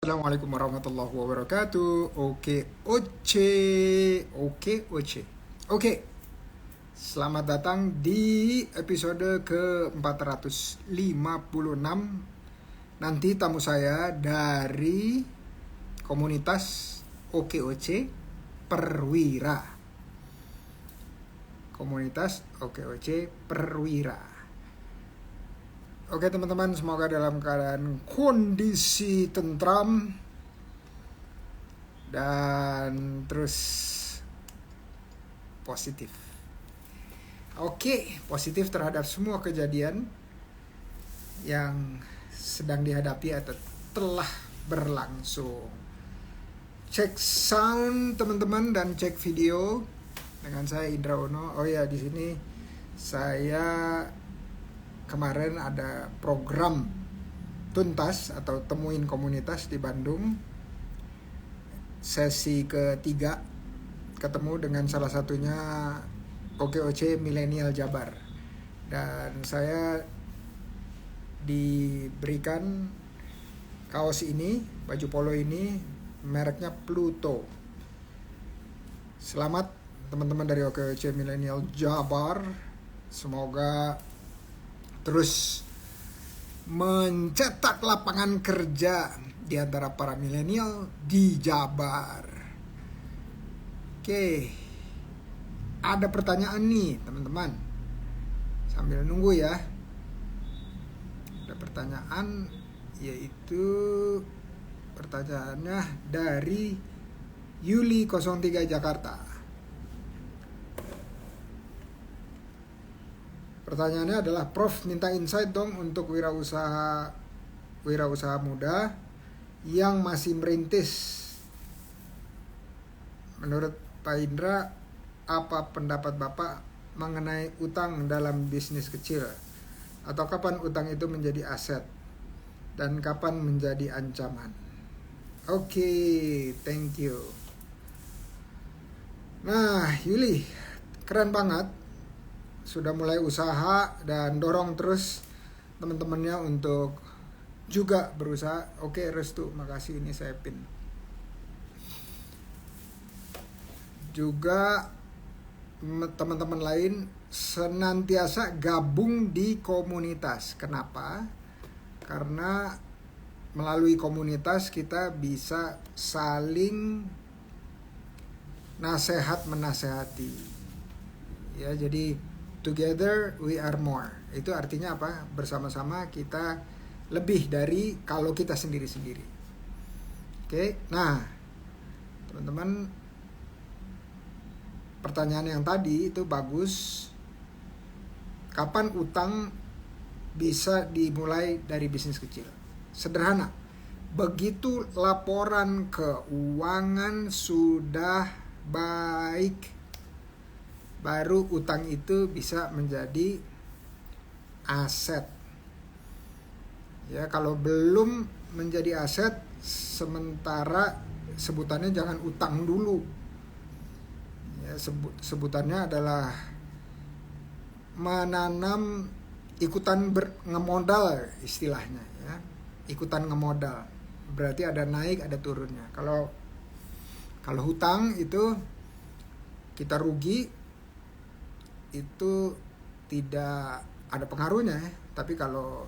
Assalamualaikum warahmatullahi wabarakatuh. Oke, Oke, selamat datang di episode ke-456. Nanti tamu saya dari komunitas OKOC Perwira. Komunitas OKOC Perwira. Oke teman-teman, semoga dalam keadaan kondisi tentram dan terus positif. Oke, positif terhadap semua kejadian yang sedang dihadapi atau telah berlangsung. Cek sound teman-teman dan cek video dengan saya Indra Uno. Oh ya, di sini saya kemarin ada program tuntas atau temuin komunitas di Bandung, sesi ketiga, ketemu dengan salah satunya OKOC Milenial Jabar, dan saya diberikan kaos ini, baju polo ini, mereknya Pluto. Selamat teman-teman dari OKOC Milenial Jabar, semoga terus mencetak lapangan kerja di antara para milenial di Jabar. Oke, ada pertanyaan nih teman-teman, sambil nunggu ya. Ada pertanyaan, yaitu pertanyaannya dari Yuli 03 Jakarta. Pertanyaannya adalah, Prof, minta insight dong untuk wirausaha muda yang masih merintis. Menurut Pak Indra, apa pendapat Bapak mengenai utang dalam bisnis kecil? Atau kapan utang itu menjadi aset? Dan kapan menjadi ancaman? Oke, thank you. Nah, Yuli, keren banget. Sudah mulai usaha dan dorong terus teman-temannya untuk juga berusaha. Oke, restu, makasih, ini saya pin. Juga teman-teman lain senantiasa gabung di komunitas. Kenapa? Karena melalui komunitas kita bisa saling menasehati. Ya, jadi together we are more. Itu artinya apa? Bersama-sama kita lebih dari kalau kita sendiri-sendiri. Oke, nah teman-teman, pertanyaan yang tadi itu bagus. Kapan utang bisa dimulai dari bisnis kecil? Sederhana. Begitu laporan keuangan sudah baik, baru utang itu bisa menjadi aset. Ya, kalau belum menjadi aset, sementara sebutannya jangan utang dulu. Ya, sebutannya adalah menanam ikutan ngemodal istilahnya, ya. Ikutan ngemodal. Berarti ada naik, ada turunnya. Kalau hutang itu kita rugi, itu tidak ada pengaruhnya, tapi kalau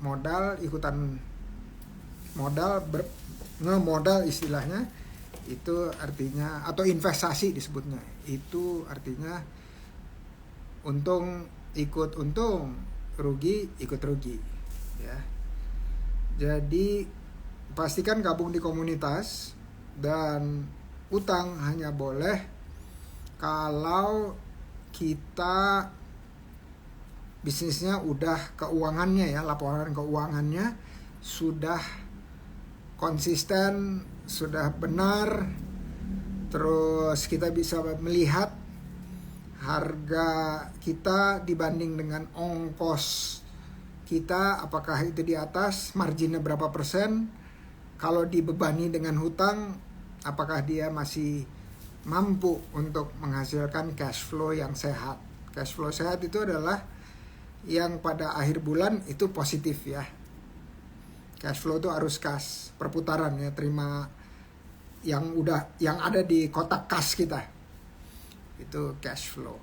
modal, ikutan modal, ngemodal istilahnya, itu artinya, atau investasi disebutnya, itu artinya untung ikut untung, rugi ikut rugi, ya. Jadi pastikan gabung di komunitas, dan utang hanya boleh kalau kita bisnisnya udah keuangannya, ya, laporan keuangannya sudah konsisten, sudah benar, terus kita bisa melihat harga kita dibanding dengan ongkos kita, apakah itu di atas, marginnya berapa persen. Kalau dibebani dengan hutang, apakah dia masih mampu untuk menghasilkan cash flow yang sehat. Cash flow sehat itu adalah yang pada akhir bulan itu positif, ya. Cash flow itu arus kas, perputaran ya, terima yang ada di kotak kas kita. Itu cash flow.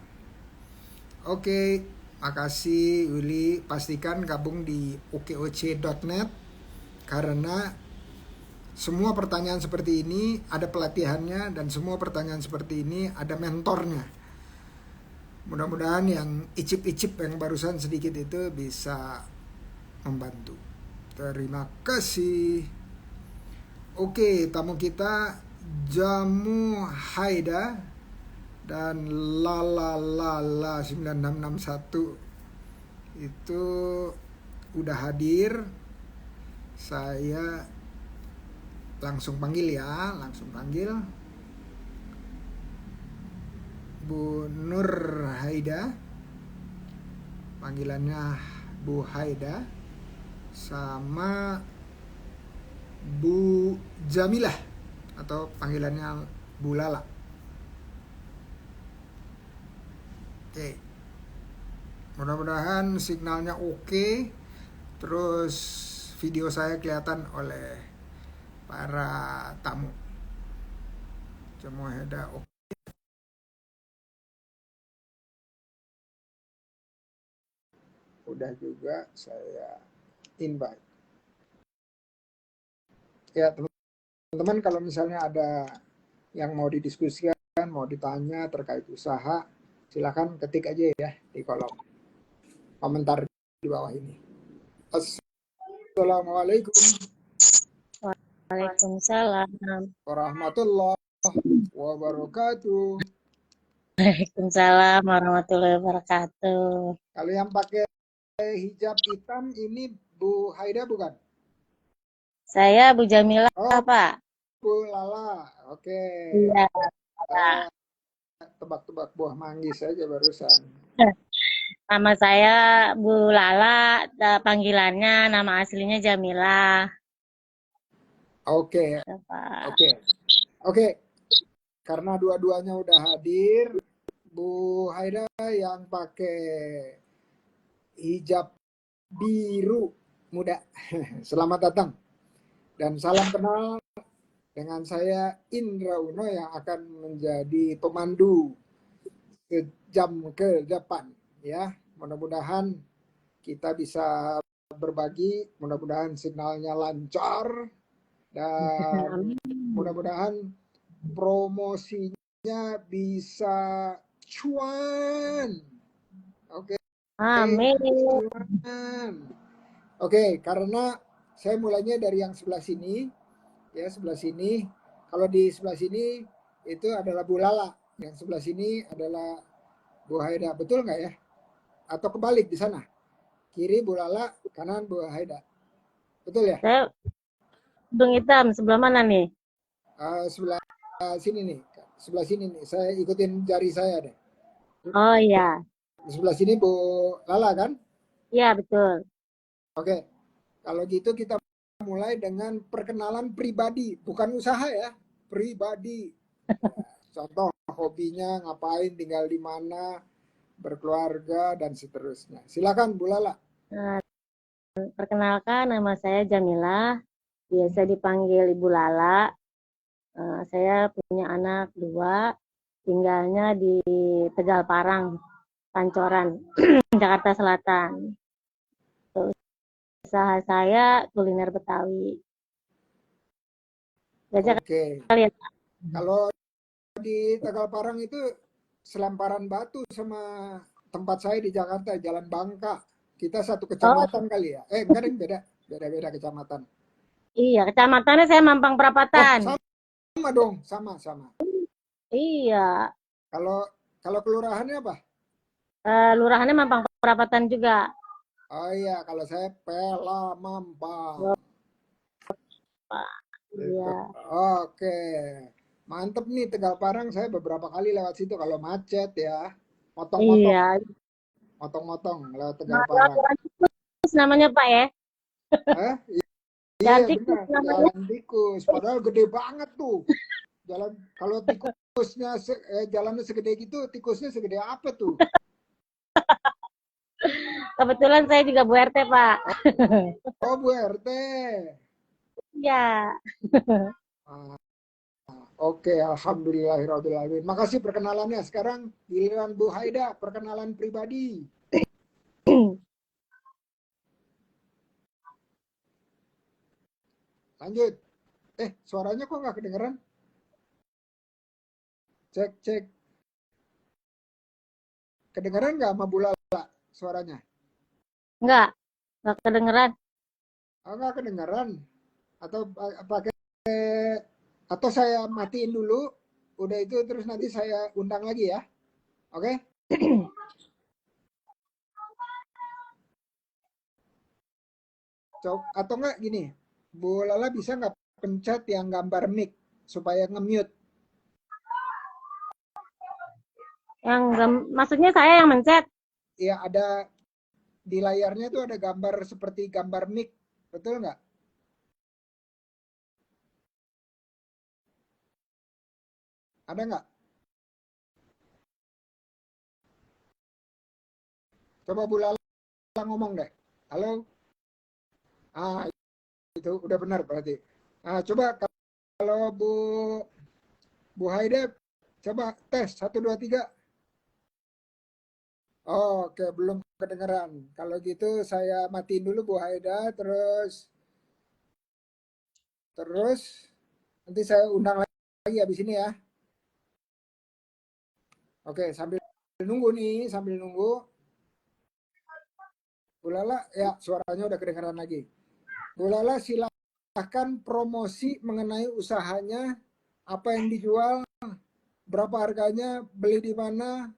Oke, makasih Yuli. Pastikan gabung di okoc.net karena semua pertanyaan seperti ini ada pelatihannya dan semua pertanyaan seperti ini ada mentornya. Mudah-mudahan yang icip-icip yang barusan sedikit itu bisa membantu. Terima kasih. Oke, tamu kita Jamu Haida dan Lala 9661 itu udah hadir. Saya langsung panggil ya, langsung panggil Bu Nur Haida, panggilannya Bu Haida, sama Bu Jamilah atau panggilannya Bu Lala. Oke, mudah-mudahan signalnya oke, terus video saya kelihatan oleh para tamu. Jamu Haida oke. Udah juga saya invite. Ya teman-teman, kalau misalnya ada yang mau didiskusikan, mau ditanya terkait usaha, silakan ketik aja ya di kolom komentar di bawah ini. Assalamualaikum Waalaikumsalam. warahmatullahi wabarakatuh. Waalaikumsalam warahmatullahi wabarakatuh. Kalau yang pakai hijab hitam ini Bu Haida bukan? Saya Bu Jamila, Oh, Pak. Bu Lala. Oke. Iya, Saya Pak. tebak-tebak buah manggis saja barusan. Nama saya Bu Lala, panggilannya nama aslinya Jamila. Oke, Ya, Pak. oke. Karena dua-duanya udah hadir, Bu Haida yang pakai hijab biru muda. Selamat datang. Dan salam kenal dengan saya Indra Uno yang akan menjadi pemandu sejam ke depan ya. Mudah-mudahan kita bisa berbagi, mudah-mudahan signalnya lancar dan mudah-mudahan promosinya bisa cuan. Oke. Amin. Oke, karena saya mulainya dari yang sebelah sini, ya sebelah sini. Kalau di sebelah sini itu adalah Bu Lala, yang sebelah sini adalah Bu Haida, betul nggak ya? Atau kebalik di sana, kiri Bu Lala, kanan Bu Haida, betul ya? Saya Hidung hitam, sebelah mana nih? Sebelah sini nih, sebelah sini nih. Saya ikutin jari saya deh. Oh iya, Di sebelah sini Bu Lala kan? iya betul. Oke, kalau gitu kita mulai dengan perkenalan pribadi, bukan usaha ya, pribadi. Contoh hobinya ngapain, tinggal di mana, berkeluarga dan seterusnya. Silakan Bu Lala. Nah, perkenalkan nama saya Jamila, biasa dipanggil Ibu Lala. Saya punya anak 2, tinggalnya di Tegal Parang, Pancoran, Jakarta Selatan. Usaha saya kuliner Betawi. Jajak Oke. kalian. Kalau di Tegal Parang itu selemparan batu sama tempat saya di Jakarta, Jalan Bangka. Kita satu kecamatan kali ya. Enggak deh, beda kecamatan. Iya, kecamatannya saya Mampang Oh, Perapatan. sama dong, sama. Iya, Kalau kalau kelurahannya apa? lurahannya Mampang Perapatan juga. Oh iya, kalau saya Pela Mampang. Pak. Gitu. Iya. Oke. Mantep nih Tegal Parang, saya beberapa kali lewat situ kalau macet ya. Motong-motong, Iya. motong-motong lewat Tegal Parang. Jalan tikus namanya Pak ya. Eh? Jalan Iya tikus benar, namanya. jalan tikus. Padahal gede banget tuh. Jalan kalau tikusnya jalannya segede gitu, tikusnya segede apa tuh? Kebetulan saya juga Bu RT, Pak. Oh, Bu RT. Iya. Ah, oke, alhamdulillahirrahmanirrahim. Makasih perkenalannya. Sekarang giliran Bu Haida, perkenalan pribadi. Lanjut. Suaranya kok nggak kedengeran? Cek, cek. Kedengeran nggak sama Bu Lala suaranya? Enggak kedengeran. Oh, nggak kedengeran. Atau pakai, atau saya matiin dulu. Udah itu terus nanti saya undang lagi ya. Oke? Atau enggak gini, Bu Lala bisa nggak pencet yang gambar mic supaya nge-mute? Maksudnya saya yang mencet. Ya ada di layarnya tuh ada gambar seperti gambar mic, betul nggak? Ada nggak? Coba Bu Lala ngomong deh. Halo? Ah, itu udah benar berarti. Nah, coba kalau Bu Haida, coba tes 1 2 3. Oh, oke, belum kedengeran. Kalau gitu saya matiin dulu Bu Haida, terus nanti saya undang lagi habis ini ya. Oke, sambil nunggu nih, sambil nunggu. Bu Lala, ya suaranya udah kedengeran lagi. Bu Lala silahkan promosi mengenai usahanya, apa yang dijual, berapa harganya, beli di mana,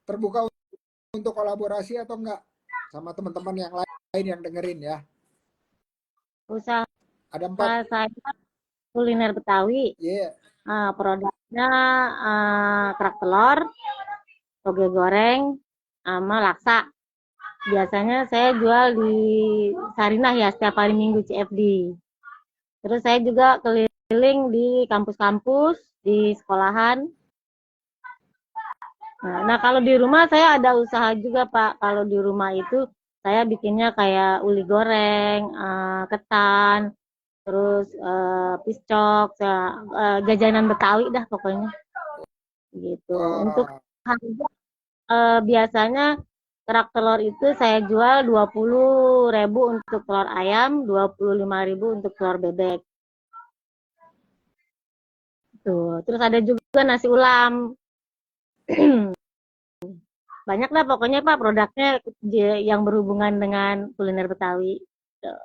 terbuka untuk kolaborasi atau enggak sama teman-teman yang lain yang dengerin ya. Usaha Ada 4. saya kuliner Betawi. Iya. Produknya kerak telur, toge goreng, sama laksa. Biasanya saya jual di Sarinah ya setiap hari Minggu CFD. Terus saya juga keliling di kampus-kampus, di sekolahan. Nah, kalau di rumah saya ada usaha juga, Pak. Kalau di rumah itu saya bikinnya kayak uli goreng, ketan, terus piscok, jajanan Betawi dah pokoknya gitu. Untuk Wah, harga biasanya kerak telur itu saya jual 20.000 untuk telur ayam, 25.000 untuk telur bebek. Tuh. Terus ada juga nasi ulam. Banyak lah pokoknya Pak produknya yang berhubungan dengan kuliner Betawi. Tuh.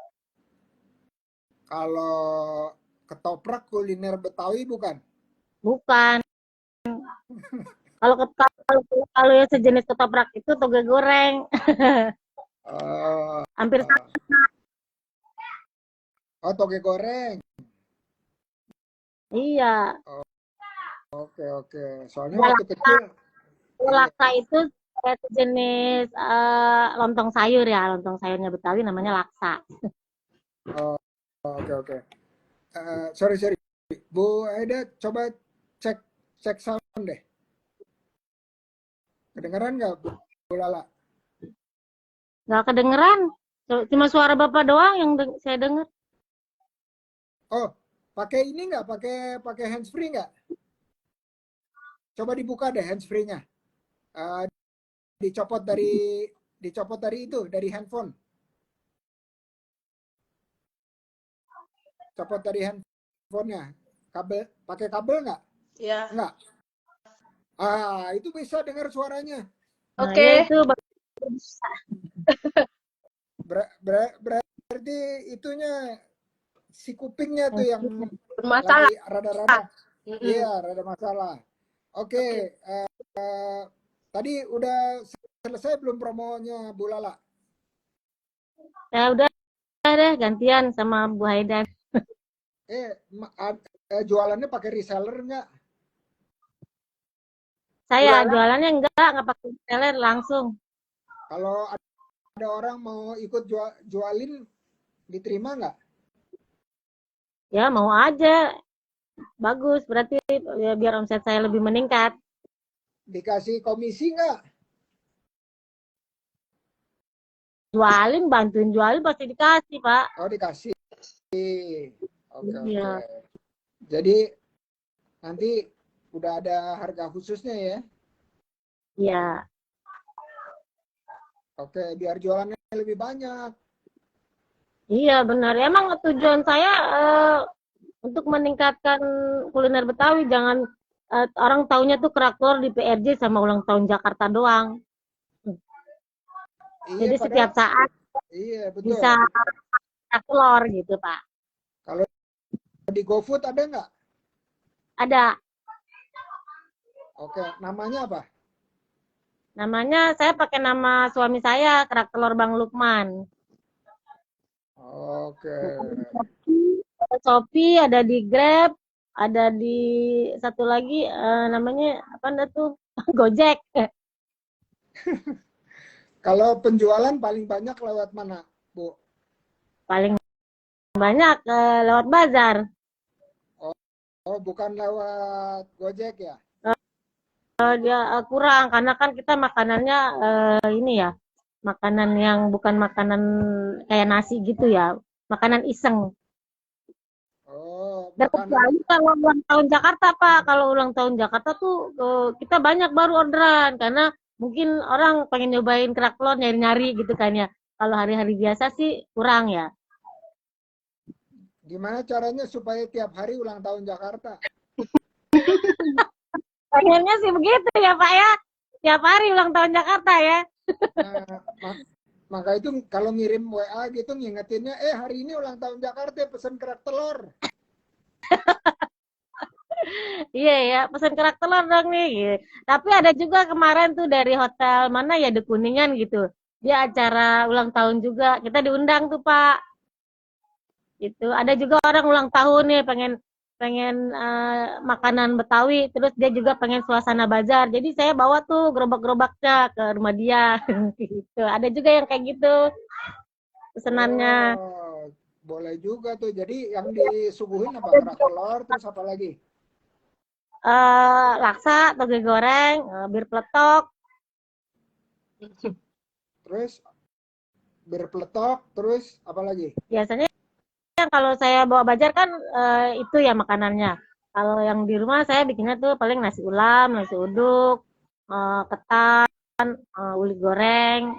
kalau ketoprak kuliner Betawi bukan? Bukan. Kalau kalau, kalau yang sejenis ketoprak itu toge goreng. Uh, Hampir sama. oh, toge goreng. Iya. Oh, oke, oke. Soalnya Ada waktu laksa. kecil, iya. Laksa itu kayak sejenis lontong sayur ya, lontong sayurnya Betawi namanya laksa. Oh, oke, oke. Sorry, sorry. Bu Aida, coba cek cek sound deh. Kedengeran nggak Bu Lala? Nggak kedengeran, cuma suara Bapak doang yang saya dengar. Oh, pakai ini nggak? Pakai pakai handsfree nggak? Coba dibuka deh handsfree-nya. Eh, dicopot dari itu, dari handphone. Copot dari handphonenya. Kabel, pakai kabel nggak? Ya, Nggak. Ah, itu bisa dengar suaranya. Nah, ya oke. itu Berarti itunya si kupingnya tuh yang lagi Bermasalah. rada-rada, Mm-mm. iya, rada masalah. Oke, Oke. tadi udah selesai belum promonya Bu Lala? ya udah deh gantian sama Bu Haidan. Jualannya pakai reseller nggak? Bu Saya Lala, jualannya enggak pakai reseller langsung. kalau ada orang mau ikut jualin, diterima nggak? Ya mau aja, bagus. Berarti ya, biar omset saya lebih meningkat. Dikasih komisi nggak? jualin, bantuin jualin pasti dikasih, Pak. Oh, dikasih. Oke, oke. Iya. Jadi nanti udah ada harga khususnya ya? Iya. Oke, biar jualannya lebih banyak. Iya, benar. Emang tujuan saya untuk meningkatkan kuliner Betawi, jangan orang taunya tuh kerak telur di PRJ sama ulang tahun Jakarta doang. Iya, Jadi padahal setiap saat iya betul. bisa kerak telur gitu, Pak. Kalau di GoFood ada nggak? Ada. Oke, namanya apa? Namanya saya pakai nama suami saya, kerak telur Bang Lukman. Oke. Ada Shopee, ada di Grab, ada di satu lagi namanya apa dah tuh? Gojek. Kalau penjualan paling banyak lewat mana, Bu? Paling banyak lewat bazar. Oh, bukan lewat Gojek ya? Dia kurang karena kan kita makanannya ini ya, makanan yang bukan makanan kayak nasi gitu ya, makanan iseng. Oh, Dan makanan. kecuali kalau ulang tahun Jakarta, Pak. Kalau ulang tahun Jakarta tuh kita banyak baru orderan karena mungkin orang pengen nyobain kerak telur nyari-nyari gitu kan ya. Kalau hari-hari biasa sih kurang ya. Gimana caranya supaya tiap hari ulang tahun Jakarta? Pengennya sih begitu ya, Pak ya. Tiap hari ulang tahun Jakarta ya. Nah, maka itu kalau ngirim WA gitu ngingetinnya, hari ini ulang tahun Jakarta, pesen kerak telur. Iya ya, pesan kerak telur dong nih. Gitu. Tapi ada juga kemarin tuh dari hotel mana ya di Kuningan gitu. Dia acara ulang tahun juga. Kita diundang tuh Pak. Itu ada juga orang ulang tahun nih pengen pengen makanan Betawi. Terus dia juga pengen suasana bazar. Jadi saya bawa tuh gerobak-gerobaknya ke rumah dia. Gitu. Ada juga yang kayak gitu pesenannya. Oh, boleh juga tuh. Jadi yang disuguhin apa? Kerak telur, terus apa lagi? Laksa, toge goreng, bir peletok. Terus berpeletok, terus apa lagi? Biasanya kalau saya bawa bazar kan itu ya makanannya. Kalau yang di rumah saya bikinnya tuh paling nasi ulam, nasi uduk, ketan, uli goreng,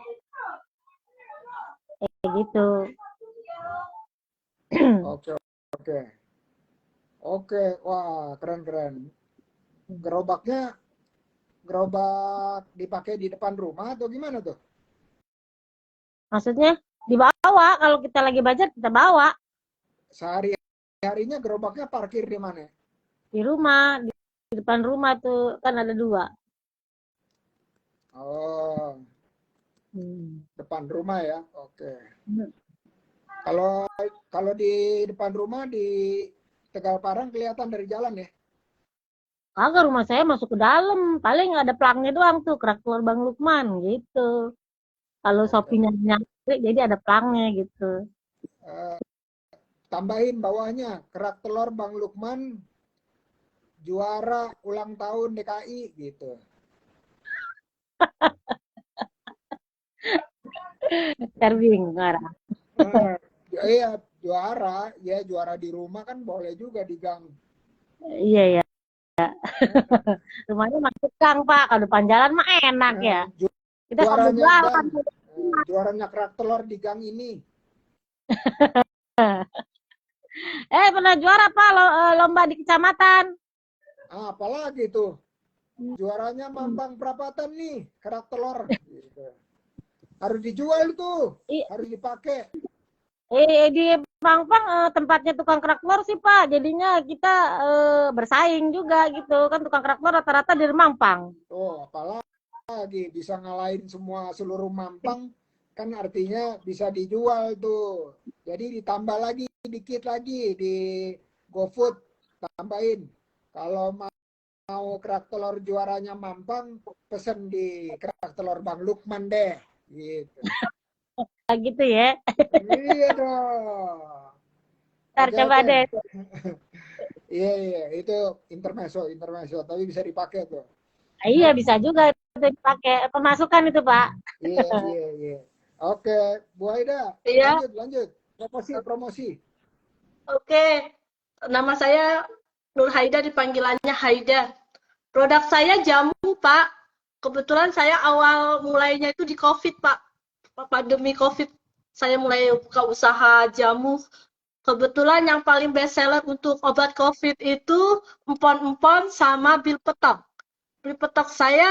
kayak gitu. Oke, oke. Oke, wah keren-keren. Gerobaknya, gerobak dipakai di depan rumah atau gimana tuh? Maksudnya dibawa kalau kita lagi bazar kita bawa Sehari-harinya gerobaknya parkir di mana? di rumah, di depan rumah tuh kan ada dua. Oh, Hmm. depan rumah ya. Oke. Kalau kalau di depan rumah di Tegal Parang kelihatan dari jalan ya. Kagak rumah saya masuk ke dalam, paling ada pelangnya doang tuh kerak telur Bang Lukman gitu. Kalau Oke. Shopee-nya nyampe jadi ada pelangnya gitu. Eh, tambahin bawahnya kerak telur Bang Lukman juara ulang tahun DKI gitu. Serving sekarang. Eh, iya juara, ya juara di rumah kan boleh juga di gang. Iya ya. Rumahnya masuk gang, Pak. Kalau depan jalan mah enak ya. Eh, Kita sambil juaranya jualan. gang, juaranya kerak telur di gang ini. Pernah juara, Pak, lomba di kecamatan. Apalagi tuh juaranya Mampang Perapatan nih kerak telur. Gitu. Harus dijual tuh, harus dipakai. Di Pangpang tempatnya tukang kerak telur sih, Pak. Jadinya kita bersaing juga gitu. Kan tukang kerak telur rata-rata dari Mampang. Oh, apalagi bisa ngalahin semua seluruh Mampang, kan artinya bisa dijual tuh. Jadi ditambah lagi dikit lagi di GoFood tambahin. Kalau mau kerak telur juaranya Mampang, pesen di kerak telur Bang Lukman deh. Gitu. Gitu ya. Iya dong. Ntar Oke, coba oke. deh. Iya, iya. Itu intermezzo, intermezzo. Tapi bisa dipakai tuh. Iya, bisa juga itu dipakai. Pemasukan itu, Pak. Iya, iya, iya. Oke, Bu Haida, Iya, lanjut. Promosi. oke. Nama saya Nur Haida, dipanggilannya Haida. Produk saya jamu, Pak. Kebetulan saya awal mulainya itu di COVID, Pak. Pandemi COVID. Saya mulai buka usaha jamu. Kebetulan yang paling best seller untuk obat COVID itu empon-empon sama bil petok. Bil petok saya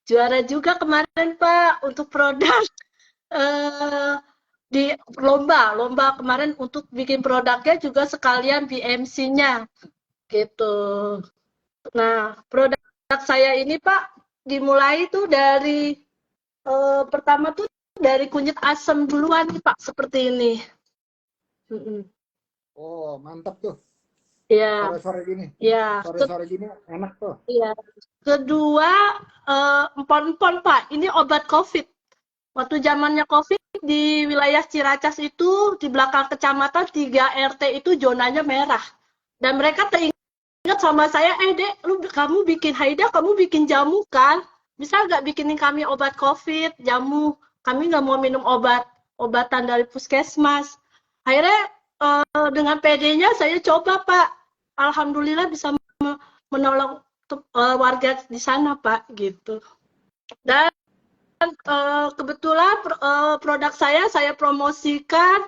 juara juga kemarin, Pak, untuk produk. eh di lomba kemarin untuk bikin produknya juga sekalian BMC-nya gitu. Nah, produk saya ini Pak dimulai tuh dari pertama tuh dari kunyit asam duluan nih Pak, seperti ini. Oh, mantap tuh. Iya, Sore-sore gini. iya. Sore-sore gini enak tuh. Iya. Kedua, empon-empon Pak, ini obat COVID. Waktu zamannya COVID di wilayah Ciracas itu di belakang kecamatan 3 RT itu zonanya merah. Dan mereka teringat sama saya, Dek, kamu bikin Haida, kamu bikin jamu kan? Bisa nggak bikinin kami obat COVID, jamu? Kami nggak mau minum obatan dari puskesmas. Akhirnya dengan PD-nya saya coba, Pak. Alhamdulillah bisa menolong warga di sana, Pak, gitu. Dan kebetulan produk saya promosikan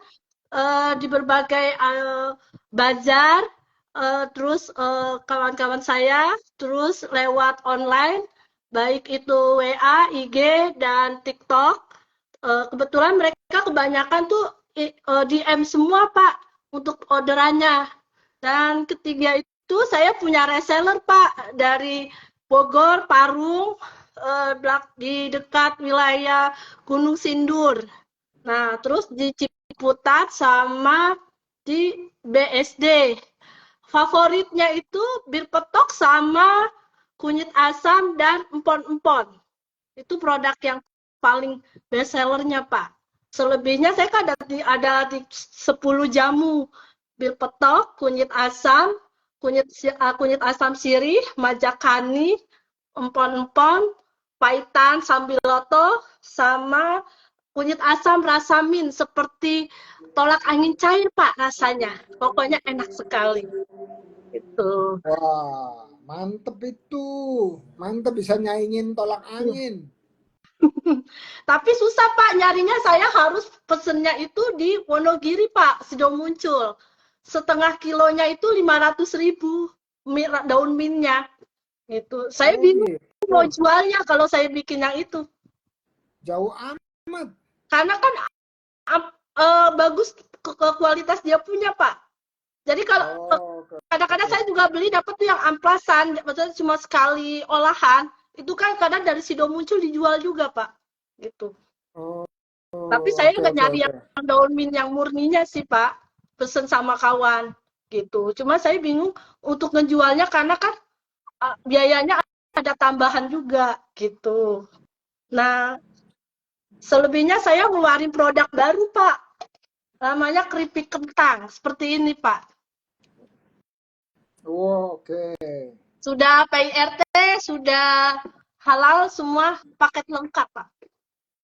di berbagai bazar, terus kawan-kawan saya, terus lewat online, baik itu WA, IG, dan TikTok. Kebetulan mereka kebanyakan tuh DM semua, Pak, untuk orderannya. Dan ketiga itu saya punya reseller, Pak, dari Bogor, Parung, di dekat wilayah Gunung Sindur. Nah, terus di Ciputat sama di BSD. Favoritnya itu bir petok sama kunyit asam dan empon-empon. Itu produk yang paling best sellernya, Pak. Selebihnya saya kan ada di 10 jamu. Bir petok, kunyit asam sirih, majakani, empon-empon, paitan, sambiloto, sama kunyit asam rasa mint seperti tolak angin cair, Pak, rasanya. Pokoknya enak sekali. Itu. Wah, mantep itu. Mantep bisa nyaingin tolak angin. Tapi susah Pak, nyarinya saya harus pesennya itu di Wonogiri Pak, sudah muncul. Setengah kilonya itu 500.000 daun mintnya. Gitu. Saya Oh bingung gitu. mau jualnya kalau saya bikin yang itu. Jauh amat. Karena kan bagus kualitas dia punya Pak. Jadi kalau kadang-kadang saya juga beli dapat tuh yang amplasan, maksudnya cuma sekali olahan, itu kan kadang dari Sido muncul dijual juga Pak. Gitu. Oh, Tapi saya nggak nyari oke. yang daun mint yang murninya sih, Pak. Pesen sama kawan gitu. Cuma saya bingung untuk ngejualnya karena kan biayanya ada tambahan juga gitu. Nah, selebihnya saya ngeluarin produk baru, Pak. Namanya keripik kentang, seperti ini, Pak. Oke. Sudah PIRT, sudah halal semua, paket lengkap, Pak.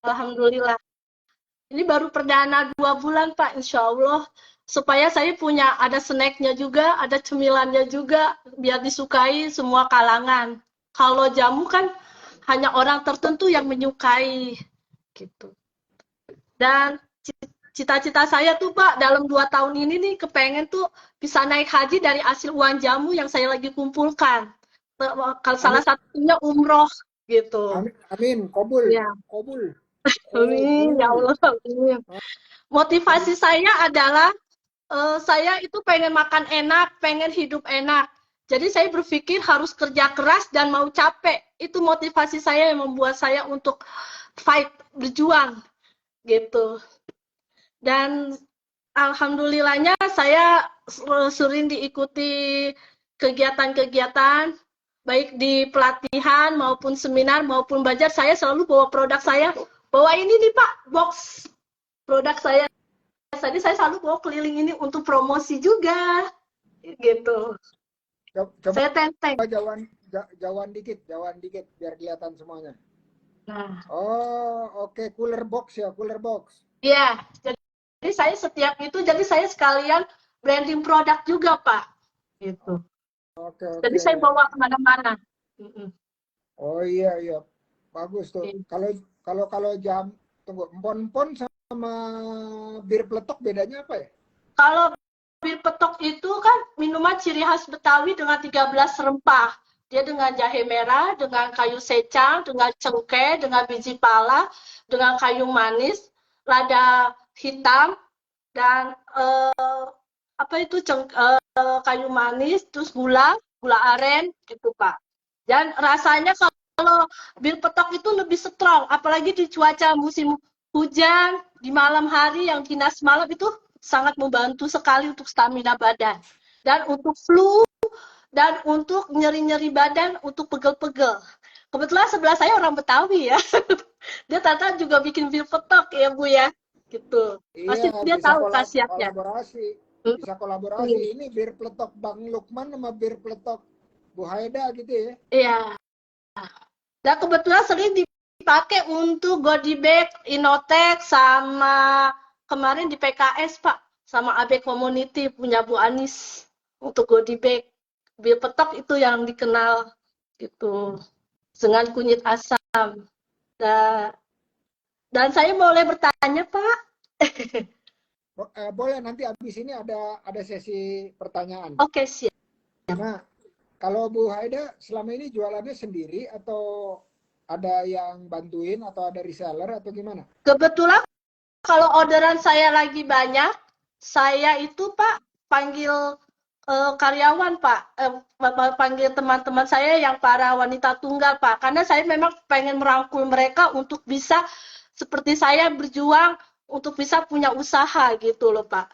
Alhamdulillah. Ini baru perdana 2 bulan, Pak, insya Allah. Supaya saya punya ada snacknya juga, ada cemilannya juga, biar disukai semua kalangan. Kalau jamu kan hanya orang tertentu yang menyukai, gitu. Dan cita-cita saya tuh, Pak, dalam 2 tahun ini nih, kepengen tuh bisa naik haji dari hasil uang jamu yang saya lagi kumpulkan. Kalau salah Amin, satunya umroh, gitu. amin. Kobul. Ya. Kobul. Amin, ya Allah. Amin. Motivasi saya adalah saya itu pengen makan enak, pengen hidup enak. Jadi saya berpikir harus kerja keras dan mau capek. Itu motivasi saya yang membuat saya untuk fight, berjuang gitu. Dan alhamdulillahnya saya sering diikuti kegiatan-kegiatan baik di pelatihan maupun seminar maupun bazar. Saya selalu bawa produk saya. Bawa ini nih Pak, box produk saya. Jadi saya selalu bawa keliling ini untuk promosi juga, gitu. Coba Saya tenteng. jauhan dikit biar kelihatan semuanya. Nah, Oh, oke, cooler box ya, cooler box. iya. Jadi saya setiap itu, jadi saya sekalian branding produk juga, Pak. Gitu. Oke, Jadi oke. saya bawa kemana-mana. Mm-mm. Oh iya, iya. Bagus tuh. Iya. Kalau kalau kalau jam, tunggu, empon-empon sama bir peletok bedanya apa ya? Kalau bir petok itu kan minuman ciri khas Betawi dengan 13 rempah. Dia dengan jahe merah, dengan kayu secang, dengan cengkeh, dengan biji pala, dengan kayu manis, lada hitam, dan apa itu kayu manis, terus gula aren, gitu Pak. Dan rasanya kalau bir petok itu lebih strong, apalagi di cuaca musim hujan, di malam hari yang dinas malam itu sangat membantu sekali untuk stamina badan. Dan untuk flu, dan untuk nyeri-nyeri badan, untuk pegel-pegel. Kebetulan sebelah saya orang Betawi ya. Dia Tata juga bikin bir petok ya Bu ya. Gitu. Iya, Pasti dia bisa tahu khasiatnya. kolaborasi. Bisa kolaborasi. Ini bir peletok Bang Lukman sama bir peletok Bu Haida gitu ya. Iya. Dan kebetulan sering dipakai untuk goodie bag, Inotek, sama kemarin di PKS Pak, sama AB Community punya Bu Anis untuk goodie bag. Bir petok itu yang dikenal gitu dengan kunyit asam. Dan saya boleh bertanya Pak? Boleh nanti habis ini ada sesi pertanyaan. Oke siap. Nah, kalau Bu Haida selama ini jualannya sendiri atau ada yang bantuin atau ada reseller atau gimana? Kebetulan kalau orderan saya lagi banyak, saya itu Pak panggil karyawan Pak, panggil teman-teman saya yang para wanita tunggal Pak, karena saya memang pengen merangkul mereka untuk bisa seperti saya berjuang untuk bisa punya usaha gitu loh Pak.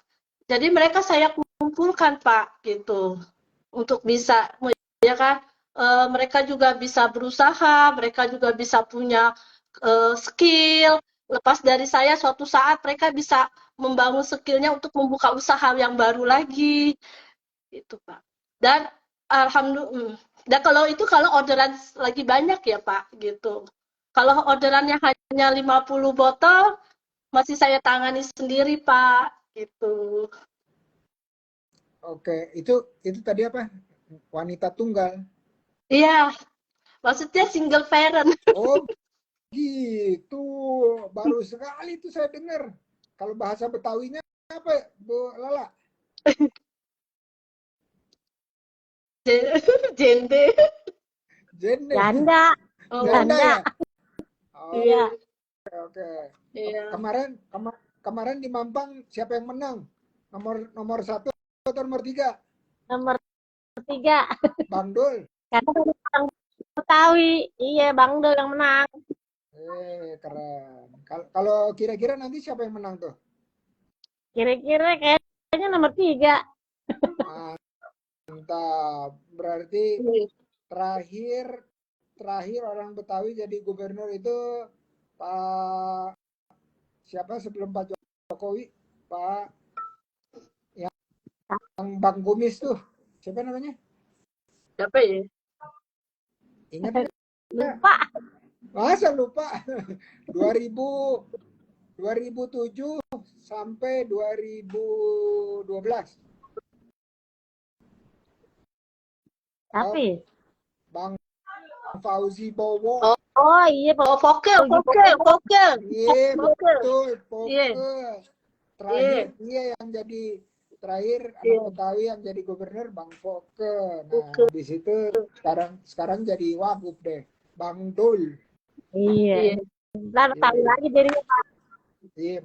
Jadi mereka saya kumpulkan Pak gitu untuk bisa ya kan mereka juga bisa berusaha, mereka juga bisa punya skill. Lepas dari saya suatu saat mereka bisa membangun skillnya untuk membuka usaha yang baru lagi. Itu Pak. Dan alhamdulillah dan kalau orderan lagi banyak ya Pak gitu. Kalau orderannya hanya 50 botol masih saya tangani sendiri Pak gitu. Oke, itu tadi apa? Wanita tunggal. Iya, maksudnya single parent. Oh, gitu. Baru sekali itu saya dengar. Kalau bahasa Betawinya apa, Bu Lala? Jende. Jende. Janda. Oh, Janda ya? Oh, Iya. oke. iya. Kemarin di Mampang siapa yang menang? Nomor 1 atau nomor 3? Nomor 3. Bang Dul. Karena orang Betawi. Iya, Bang Dul yang menang. Keren. Kalau kira-kira nanti siapa yang menang tuh? Kira-kira kayaknya nomor 3. Mantap. Berarti terakhir orang Betawi jadi gubernur itu Pak siapa sebelum Pak Jokowi? Pak yang Bang Kumis tuh. Siapa namanya? Siapa ya? Ingat nggak? Lupa. Masa lupa? 2007 sampai 2012. Tapi Bang Fauzi Bowo. oh iya Fokel. Iya, betul. Iya. Terakhir dia yang jadi anak Betawi yang jadi gubernur Bang Foke. Nah, habis itu sekarang jadi wagub deh, Bang Dul. Iya. Ntar tahu lagi dirinya Pak. Iya.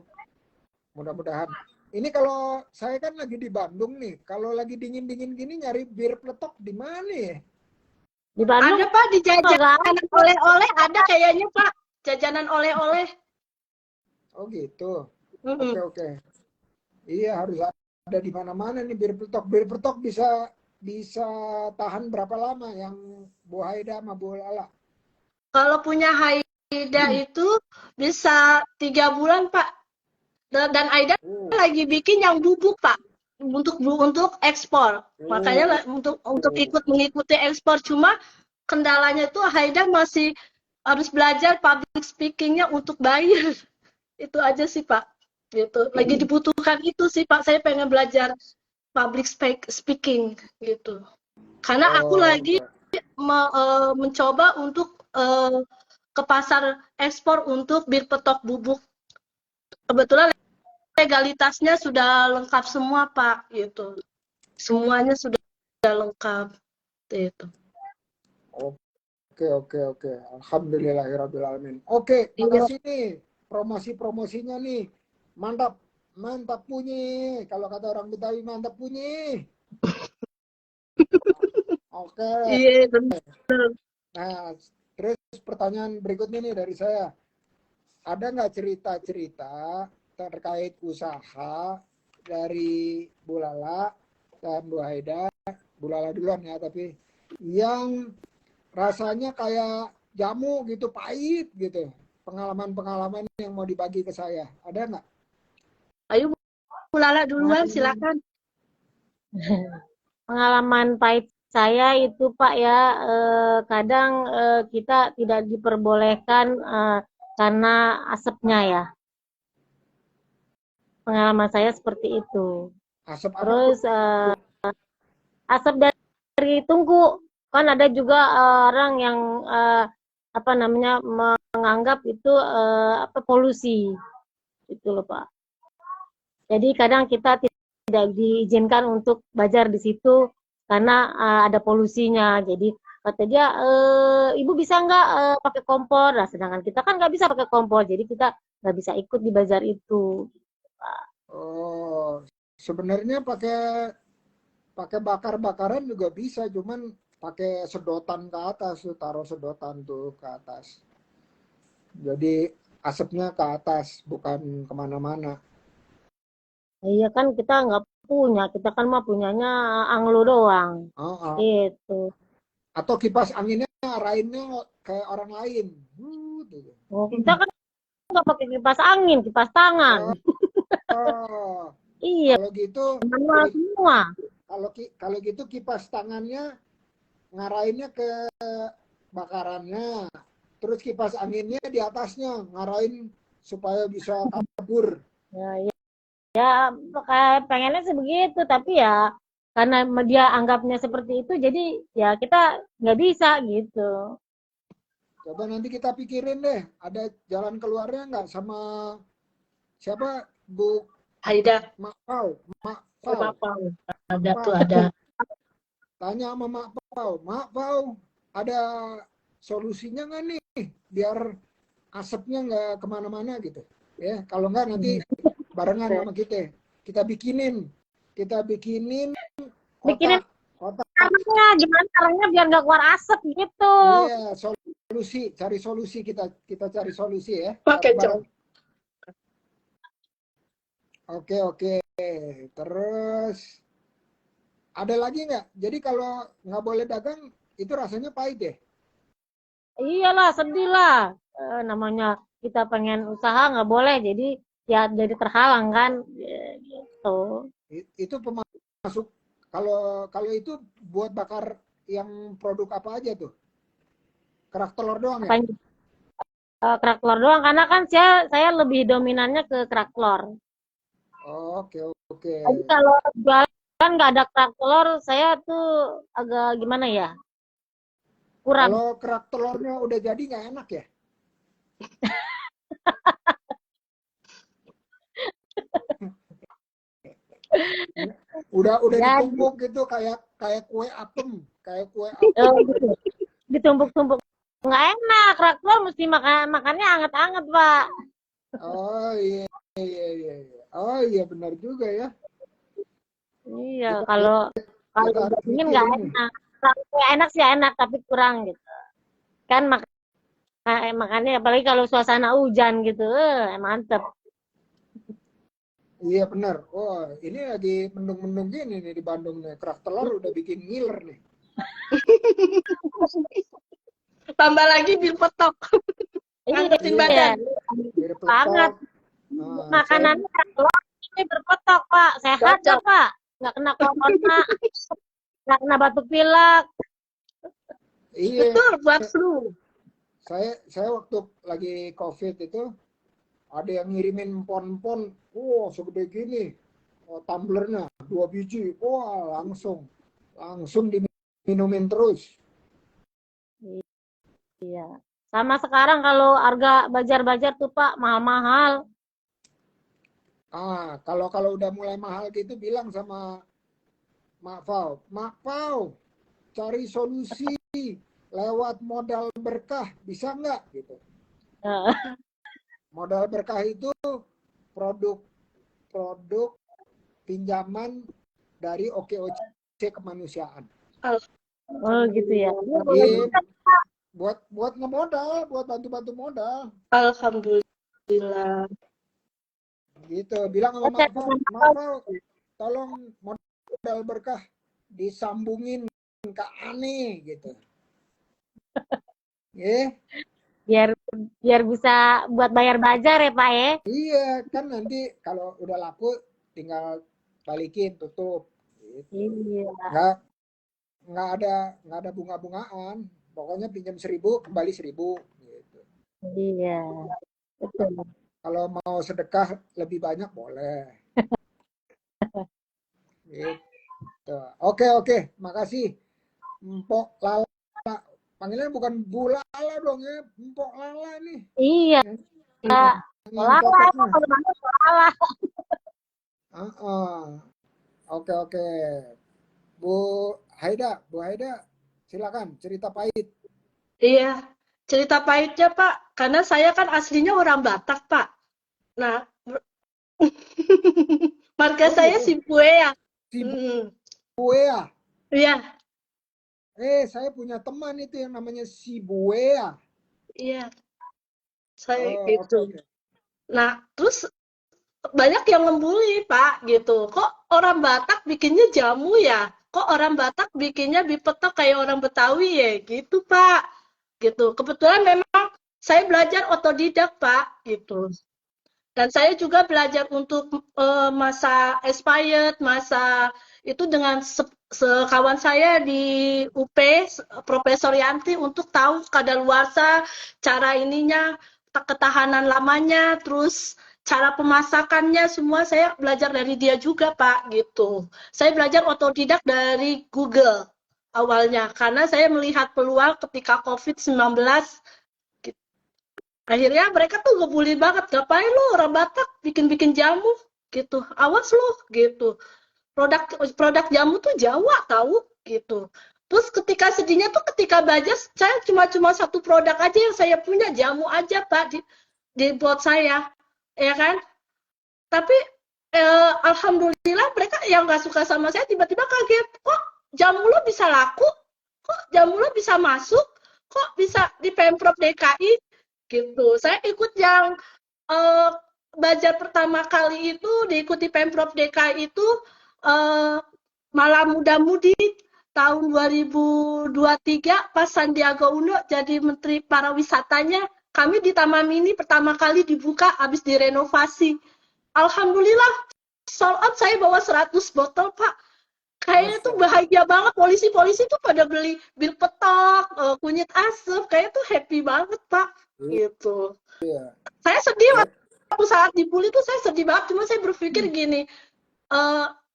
Mudah-mudahan. Ini kalau saya kan lagi di Bandung nih. Kalau lagi dingin-dingin gini nyari bir peletok di mana ya? Di Bandung Ada Pak di jajanan oleh-oleh ada kayaknya Pak. Jajanan oleh-oleh. Oh gitu. Oke. Iya harus ada di mana-mana nih bir peletok. Bir peletok bisa tahan berapa lama yang Bu Haida sama Bu Lala? Kalau punya Haida itu bisa 3 bulan Pak. Dan Aida lagi bikin yang bubuk Pak untuk ekspor. Makanya untuk ikut mengikuti ekspor, cuma kendalanya itu Haida masih harus belajar public speaking-nya untuk bayar. Itu aja sih Pak. Gitu. Lagi dibutuhkan itu sih Pak. Saya pengen belajar public speaking gitu. Karena aku lagi mencoba untuk ke pasar ekspor untuk bir petok bubuk. Kebetulan legalitasnya sudah lengkap semua Pak gitu. Semuanya sudah lengkap gitu. Oke. Alhamdulillahirrabbilalamin. Oke, makasih nih promosi-promosinya nih. Mantap bunyi. Kalau kata orang Betawi mantap bunyi. Oke. Iya, benar. Nah, terus pertanyaan berikutnya nih dari saya. Ada nggak cerita-cerita terkait usaha dari Bu Lala dan Bu Haida, Bu Lala duluan ya, tapi yang rasanya kayak jamu gitu, pahit gitu. Pengalaman-pengalaman yang mau dibagi ke saya. Ada nggak? Ayo Bu Lala duluan, silakan. Pengalaman pahit saya itu Pak ya, kadang kita tidak diperbolehkan karena asapnya ya. Pengalaman saya seperti itu. Asap apa? Terus asap dari tungku, kan ada juga orang yang menganggap itu polusi, itu loh Pak. Jadi kadang kita tidak diizinkan untuk belajar di situ karena ada polusinya. Jadi kata dia, ibu bisa nggak pakai kompor? Nah, sedangkan kita kan nggak bisa pakai kompor, jadi kita nggak bisa ikut di bazar itu. Oh, sebenarnya pakai bakar-bakaran juga bisa, cuman pakai sedotan ke atas tuh, taruh sedotan tuh ke atas. Jadi asapnya ke atas, bukan kemana-mana. Iya kan kita nggak punya, kita kan mah punyanya anglo doang. Gitu. Atau kipas anginnya arahinnya kayak orang lain. Gitu. Oh, kita kan nggak pakai kipas angin, kipas tangan. Iya. Kalau gitu manual semua. Kalau gitu kipas tangannya ngarahinnya ke bakarannya, terus kipas anginnya di atasnya ngarahin supaya bisa kabur. Ya kayak pengennya sih begitu, tapi ya karena dia anggapnya seperti itu, jadi ya kita nggak bisa gitu. Coba nanti kita pikirin deh, ada jalan keluarnya nggak sama siapa, Bu Haida? Mak Pau. Ada tuh, ada. Tanya sama Mak Pau, ada solusinya nggak nih biar asapnya nggak kemana-mana gitu ya? Kalau nggak nanti barengan sama kita bikinin kotak. Gimana caranya biar nggak keluar asap gitu? Iya, cari solusi, kita cari solusi ya. Pakai jam. Oke. Terus ada lagi nggak? Jadi kalau nggak boleh dagang itu rasanya pahit ya? Iyalah, sedih lah. Namanya kita pengen usaha nggak boleh, jadi ya jadi terhalang kan gitu. Itu pemasuk, kalau itu buat bakar yang produk apa aja tuh? Kerak telur doang ya? Kerak telur doang, karena kan saya lebih dominannya ke kerak telur. Oke. Jadi kalau jualan nggak ada kerak telur, saya tuh agak gimana ya, kurang. Kalau kerak telurnya udah jadi nggak enak ya? udah ditumbuk gitu kayak kue apem, gitu. Ditumbuk-tumbuk nggak enak. Kerak telur mesti makannya anget-anget Pak. Oh iya benar juga ya. Iya, kalau dingin nggak enak. Kue enak sih enak, tapi kurang gitu kan. Makannya apalagi kalau suasana hujan gitu, mantep. Iya benar. Oh, ini lagi mendung-mendung gini nih di Bandung nih. Kerak telur udah bikin ngiler nih. Tambah lagi bir petok. Ngangetin badan. Banget. Makanannya kerak telur ini berpetok Pak. Sehat ya Pak. Nggak kena corona. Nggak kena batuk pilek. Iya. Betul, buat flu. Saya waktu lagi COVID itu ada yang ngirimin pon-pon, wow segede gini, tumblernya 2 biji, wah langsung diminumin terus. Iya. Sama sekarang kalau harga bajar-bajar tuh Pak mahal-mahal. Kalau udah mulai mahal gitu bilang sama Mak Pau, cari solusi lewat modal berkah, bisa nggak gitu. Eh, Modal berkah itu produk pinjaman dari OKOC kemanusiaan. Oh gitu ya. Iya, buat ngemodal, buat bantu-bantu modal. Alhamdulillah. Gitu, bilang sama Mak Pau, tolong modal berkah disambungin ke Ani gitu. Biar biar bisa buat bayar bajar ya Pak ya. Iya, kan nanti kalau udah laku tinggal balikin, tutup. Gitu. Iya. Nggak ada bunga-bungaan. Pokoknya pinjam 1.000, kembali 1.000. Gitu. Iya. Betul. Kalau mau sedekah lebih banyak boleh. Gitu. Oke, makasih. Mpok Lala. Panggilnya bukan Bu Lala dong ya, Mpok Lala nih. Iya. Salah kalau mana salah. Oke. Bu Haida, silakan cerita pahit. Iya, cerita pahitnya Pak, karena saya kan aslinya orang Batak Pak. Nah, marga saya Gitu. si Buea. Si Buea. Iya. Saya punya teman itu yang namanya si Buea. Iya, saya gitu. Okay. Nah, terus banyak yang ngebully Pak gitu. Kok orang Batak bikinnya jamu ya? Kok orang Batak bikinnya bipetok kayak orang Betawi ya? Gitu Pak. Gitu. Kebetulan memang saya belajar otodidak Pak gitu. Dan saya juga belajar untuk masa expired, masa itu dengan sekawan saya di UP, Profesor Yanti, untuk tahu kadaluarsa, cara ininya, ketahanan lamanya, terus cara pemasakannya, semua saya belajar dari dia juga, Pak, gitu. Saya belajar otodidak dari Google awalnya, karena saya melihat peluang ketika COVID-19. Akhirnya mereka tuh ngebully banget, ngapain lu orang Batak bikin-bikin jamu gitu, awas lu gitu. Produk jamu tuh Jawa tahu gitu. Terus ketika sedihnya tuh ketika Bajas, saya cuma satu produk aja yang saya punya, jamu aja Pak di buat saya, ya kan. Tapi alhamdulillah mereka yang nggak suka sama saya tiba-tiba kaget, kok jamu lo bisa laku, kok jamu lo bisa masuk, kok bisa di Pemprov DKI gitu. Saya ikut yang belajar pertama kali itu diikuti Pemprov DKI itu Malam Muda-Mudi tahun 2023 pas Sandiaga Uno jadi Menteri Pariwisatanya, kami di Taman Mini pertama kali dibuka habis direnovasi. Alhamdulillah sold out, saya bawa 100 botol Pak. Kayaknya tuh bahagia banget, polisi-polisi tuh pada beli bir petok, kunyit asap, kayaknya tuh happy banget Pak, gitu. Iya. Saya sedih waktu saat dibully tuh saya sedih banget, cuma saya berpikir gini,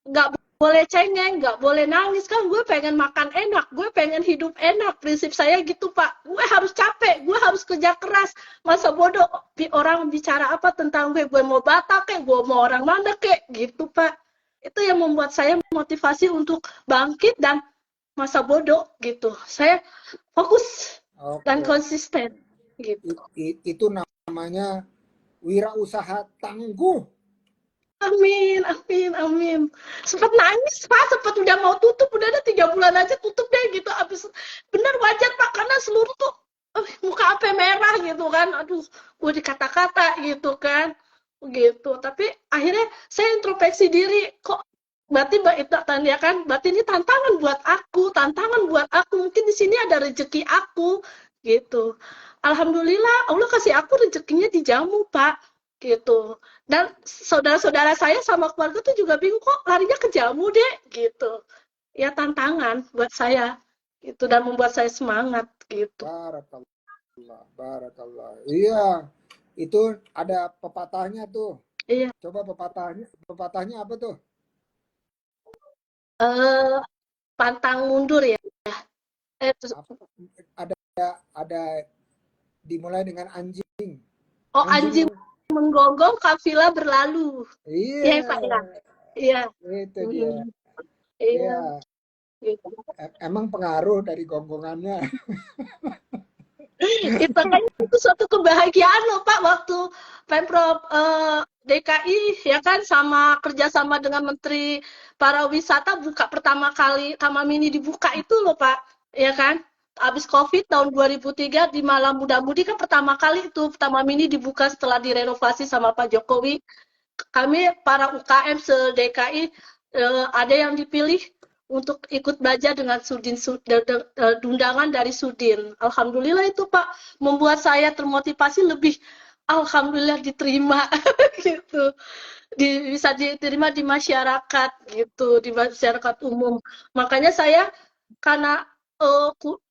nggak boleh cengeng, nggak boleh nangis, kan gue pengen makan enak, gue pengen hidup enak, prinsip saya gitu Pak. Gue harus capek, gue harus kerja keras, masa bodoh orang bicara apa tentang gue mau Batak kek, gue mau orang mana kek, gitu Pak. Itu yang membuat saya motivasi untuk bangkit dan masa bodoh gitu. Saya fokus dan konsisten gitu. Itu namanya wirausaha tangguh. Amin. Sempat nangis Pak, sempat udah mau tutup, udah ada 3 bulan aja tutup deh gitu. Abis bener wajar Pak, karena seluruh tuh muka apa merah gitu kan. Aduh, gue dikata-kata gitu kan. Gitu. Tapi akhirnya saya introspeksi diri, kok berarti ya kan, berarti ini tantangan buat aku. Mungkin di sini ada rezeki aku gitu. Alhamdulillah Allah kasih aku rezekinya di jamu Pak gitu. Dan saudara-saudara saya sama keluarga tuh juga bingung, kok larinya ke jamu deh gitu. Ya tantangan buat saya gitu dan membuat saya semangat gitu. Barakallah. Iya, itu ada pepatahnya tuh. Iya. Coba pepatahnya apa tuh? Pantang mundur ya. Apa, ada ada dimulai dengan anjing. Oh, Anjing anjing menggonggong, kafilah berlalu. Iya, Pak ya. Iya. itu dia. Iya. Iya. Gitu. Emang pengaruh dari gonggongannya. Itu kayaknya itu suatu kebahagiaan loh Pak waktu Pemprov DKI ya kan sama kerjasama dengan Menteri Pariwisata buka pertama kali Taman Mini dibuka itu loh Pak ya kan habis COVID tahun 2003 di Malam Muda-Mudi kan pertama kali itu Taman Mini dibuka setelah direnovasi sama Pak Jokowi kami para UKM se-DKI ada yang dipilih untuk ikut belajar dengan undangan dari Sudin. Alhamdulillah itu Pak membuat saya termotivasi lebih alhamdulillah diterima gitu. Bisa diterima di masyarakat gitu, di masyarakat umum. Makanya saya karena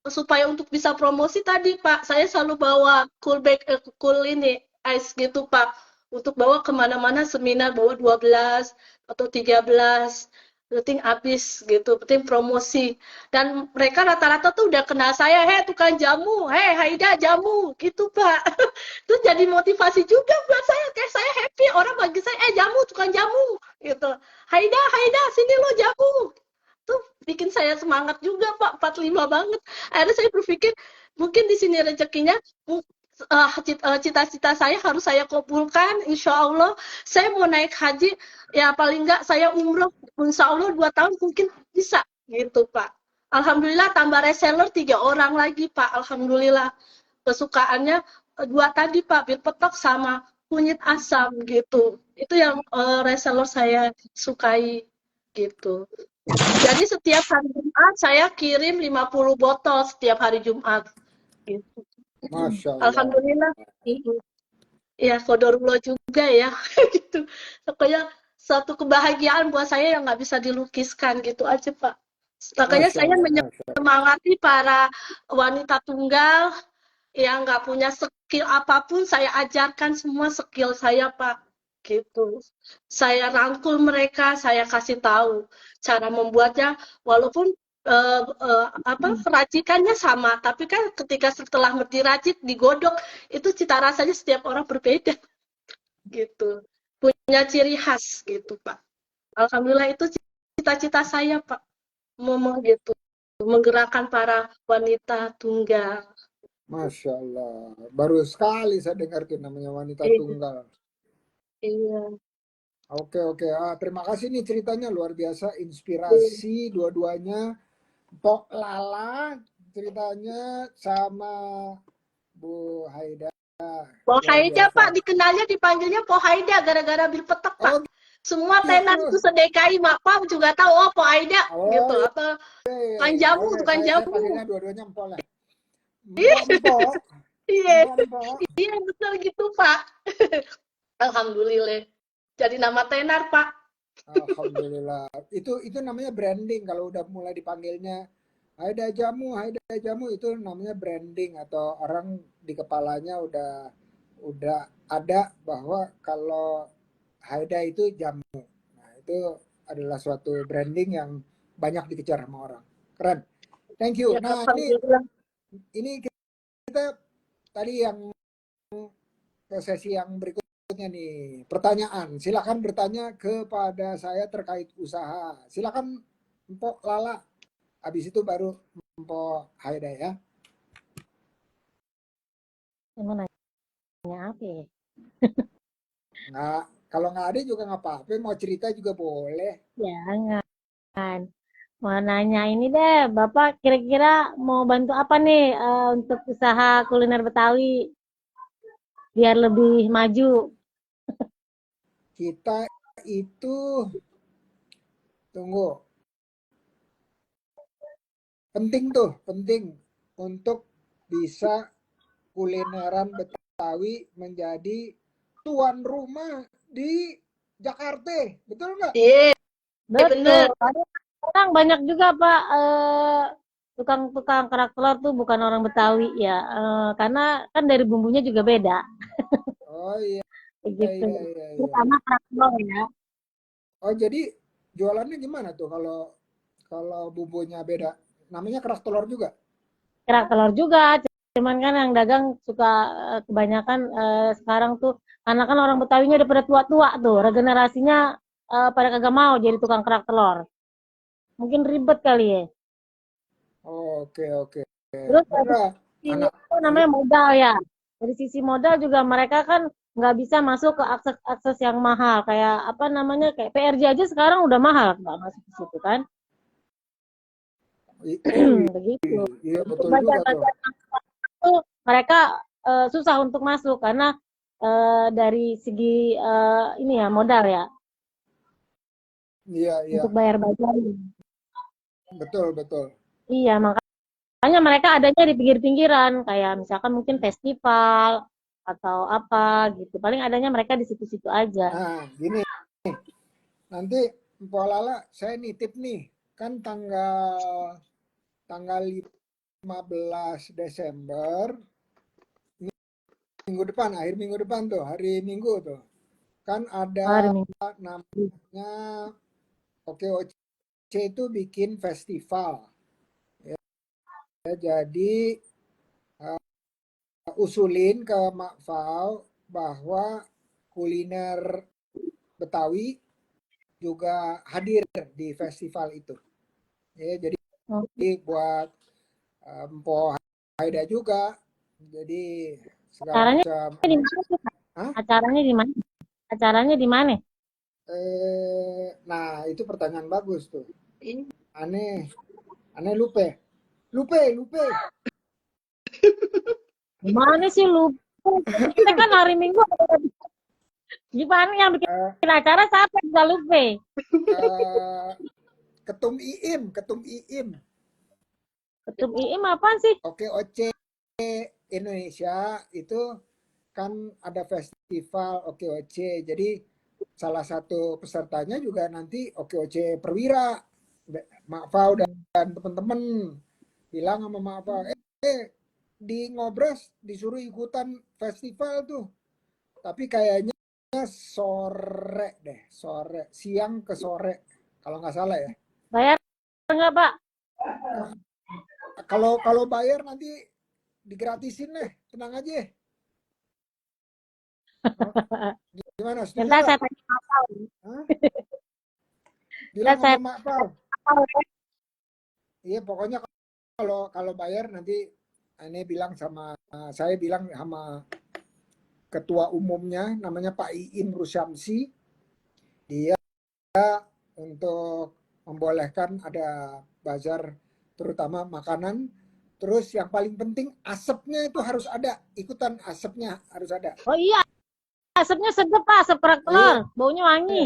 supaya untuk bisa promosi tadi Pak, saya selalu bawa cool ini ice gitu Pak untuk bawa kemana-mana seminar bawa 12 atau 13 penting habis gitu, penting promosi. Dan mereka rata-rata tuh udah kenal saya, hei tukang jamu, hei Haida jamu, gitu Pak. Itu jadi motivasi juga buat saya, kayak saya happy, orang bagi saya, jamu, tukang jamu, gitu. Haida, sini lo jamu. Tuh bikin saya semangat juga Pak, 45 banget. Akhirnya saya berpikir, mungkin di sini rezekinya, cita-cita saya harus saya kabulkan, insya Allah saya mau naik haji ya paling enggak saya umroh insya Allah 2 tahun mungkin bisa gitu Pak. Alhamdulillah tambah reseller 3 orang lagi Pak, alhamdulillah kesukaannya 2 tadi Pak, bir petok sama kunyit asam gitu, itu yang reseller saya sukai gitu. Jadi setiap hari Jumat saya kirim 50 botol setiap hari Jumat gitu. Masya Allah. Alhamdulillah. Ya, qadarullah juga ya. gitu. Pokoknya satu kebahagiaan buat saya yang nggak bisa dilukiskan gitu aja, Pak. Makanya saya menyemangati para wanita tunggal yang nggak punya skill apapun, saya ajarkan semua skill saya, Pak. Gitu. Saya rangkul mereka, saya kasih tahu cara membuatnya, walaupun racikannya sama, tapi kan ketika setelah diracik, digodok, itu cita rasanya setiap orang berbeda, gitu. Punya ciri khas, gitu, Pak. Alhamdulillah itu cita-cita saya, Pak. Gitu, menggerakkan para wanita tunggal. Masya Allah. Baru sekali saya dengar tuh namanya wanita tunggal. Iya. Oke. Terima kasih nih ceritanya luar biasa, inspirasi dua-duanya. Pok Lala ceritanya sama Bu Haida. Po Haida Pak, dikenalnya dipanggilnya Po Haida gara-gara bir petek Pak. Semua tenan itu sedekai Pak juga tahu Po Haida gitu atau tukang jamu, tukang jamu. Panggilnya dua-duanya Empok lah. Iya betul gitu Pak. Alhamdulillah. Jadi nama tenar Pak. Alhamdulillah. Itu namanya branding kalau udah mulai dipanggilnya Haida Jamu itu namanya branding atau orang di kepalanya udah ada bahwa kalau Haida itu jamu. Nah, itu adalah suatu branding yang banyak dikejar sama orang. Keren. Thank you. Nah, ini kita tadi yang ke sesi yang berikutnya nih. Pertanyaan. Silakan bertanya kepada saya terkait usaha. Silakan Mpok Lala. Habis itu baru Mpok Haida ya. Mau nanya apa ya? Nggak, kalau nggak ada juga nggak apa-apa. Mau cerita juga boleh. Jangan. Mau nanya ini deh, Bapak kira-kira mau bantu apa nih untuk usaha kuliner Betawi biar lebih maju? Kita itu tunggu. Penting untuk bisa kulineran Betawi menjadi tuan rumah di Jakarta, betul nggak? Iya, betul. Sekarang banyak juga Pak tukang kerak telur tuh bukan orang Betawi ya, karena kan dari bumbunya juga beda, Oh iya, kayak iya, gitu. iya, iya, iya. Terutama kerak telur ya. Oh jadi jualannya gimana tuh kalau kalau bumbunya beda? Namanya kerak telur juga? Kerak telur juga, cuman kan yang dagang suka kebanyakan sekarang tuh, karena kan orang Betawinya udah pada tua-tua tuh, regenerasinya pada kagak mau jadi tukang kerak telur. Mungkin ribet kali ya. Oh, oke, oke. Terus dari Enggak, sisi anak apa namanya modal ya. Dari sisi modal juga mereka kan nggak bisa masuk ke akses yang mahal kayak apa namanya kayak PRJ aja sekarang udah mahal nggak masuk ke situ kan. oh Begitu. iya Untuk betul juga tuh. bazar-bazar itu mereka susah untuk masuk karena dari segi ini ya modal ya Iya, iya, untuk bayar bazar. betul, betul. Iya, makanya mereka adanya di pinggir-pinggiran kayak misalkan mungkin festival atau apa gitu. Paling adanya mereka di situ-situ aja. Nah, gini, nanti Mpok Lala saya nitip nih, kan tanggal tanggal 15 Desember minggu depan, akhir minggu depan tuh, hari Minggu tuh. Kan Hari ada Minggu. namanya OKOC itu bikin festival. Ya, jadi usulin ke Mak Fau bahwa kuliner Betawi juga hadir di festival itu. Ya, jadi Oh, buat Mpok Haida juga. Jadi segala acaranya macam. di mana sih, Kak? Hah? Acaranya di mana? Acaranya di mana? Nah itu pertanyaan bagus tuh. Ini Aneh, aneh lupa. Lupa, lupa. Di mana sih lupa? Kita kan hari Minggu gimana yang Eh, bikin acara siapa yang bisa lupa? eh, Ketum IIM, Ketum IIM. Ketum IIM apaan sih? Oke, OC Indonesia itu kan ada festival Oke OC. Jadi salah satu pesertanya juga nanti Oke OC Perwira. Mak Fau dan teman-teman bilang sama Mak Fau, di Ngobras disuruh ikutan festival tuh. Tapi kayaknya sore deh, sore, siang ke sore kalau nggak salah ya. Bayar nggak, Pak? Kalau kalau bayar nanti digratisin deh, tenang aja. Oh, gimana? Setuju Nanti nggak? saya tanya Pak Pau. Hah? Nanti Bilang sama saya Mak Pau. tahu ya. Iya, pokoknya kalau kalau bayar nanti ini bilang sama saya bilang sama ketua umumnya namanya Pak Iim Rusyamsi, dia untuk membolehkan ada bazar terutama makanan. Terus yang paling penting asapnya itu harus ada, ikutan asapnya harus ada. Oh iya, asapnya sedap, Pak, asap kerak Iya, telur. Baunya wangi.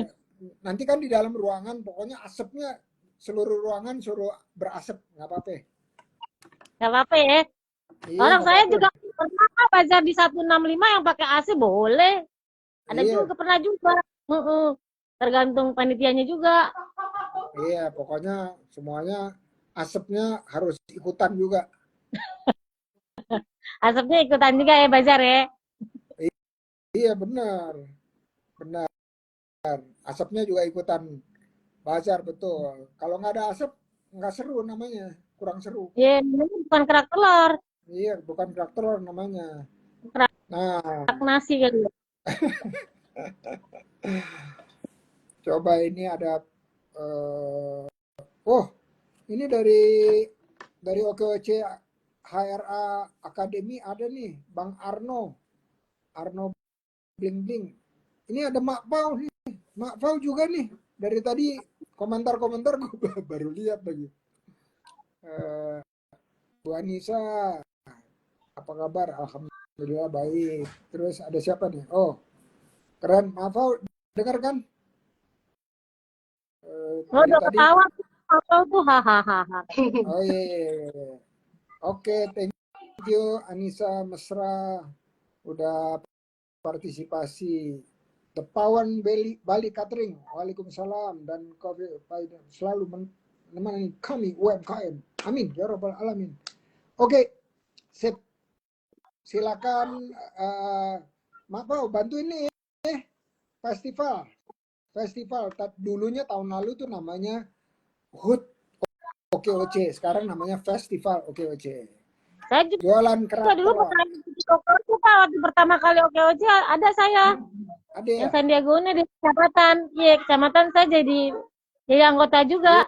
nanti kan di dalam ruangan pokoknya asapnya seluruh ruangan suruh berasap, nggak apa-apa. Nggak apa-apa ya. Iya, Orang nggak saya apa-apa. juga pernah bazar di 165 yang pakai AC boleh. Ada Iya, juga, pernah juga. Tergantung panitianya juga. iya, pokoknya semuanya asapnya harus ikutan juga. Asapnya ikutan juga ya bazar ya. Iya, benar, benar. Asapnya juga ikutan bazar betul. Kalau nggak ada asap, nggak seru namanya, kurang seru. Ya, ini bukan kerak telur. Iya, bukan traktor namanya. Kerak Nah, nasi kali ya. coba ini ada, oh, ini dari OKOC HRA Academy ada nih, Bang Arno, Arno Bling Bling. Ini ada Mak Pau nih, Mak Pau juga nih. Dari tadi komentar-komentar gue baru lihat lagi. Eh, Bu Anissa, apa kabar? Alhamdulillah baik. Terus ada siapa nih? Oh, keren. Mak Pau, dengar kan? Oh, Dari udah tadi. ketawa tuh. Atau tuh hahaha. Oh iya, iya, iya, iya. Oke, thank you Anissa Mesra udah partisipasi. The Pawan Bali Catering, Waalaikumsalam dan Kopi selalu teman-teman kami UMKM. Amin ya robbal alamin. Oke, sip. Silakan Mak Pau bantuin nih festival. Dulunya tahun lalu tuh namanya HUT OKOC, sekarang namanya Festival OKOC. Saya juga Jualan kerak dulu telur. pernah ikut OKOC, Pak. Waktu pertama kali OKOC ada saya. Ada ya? Yang Sandiaga Uno di kecamatan. Iya, kecamatan saya jadi anggota juga.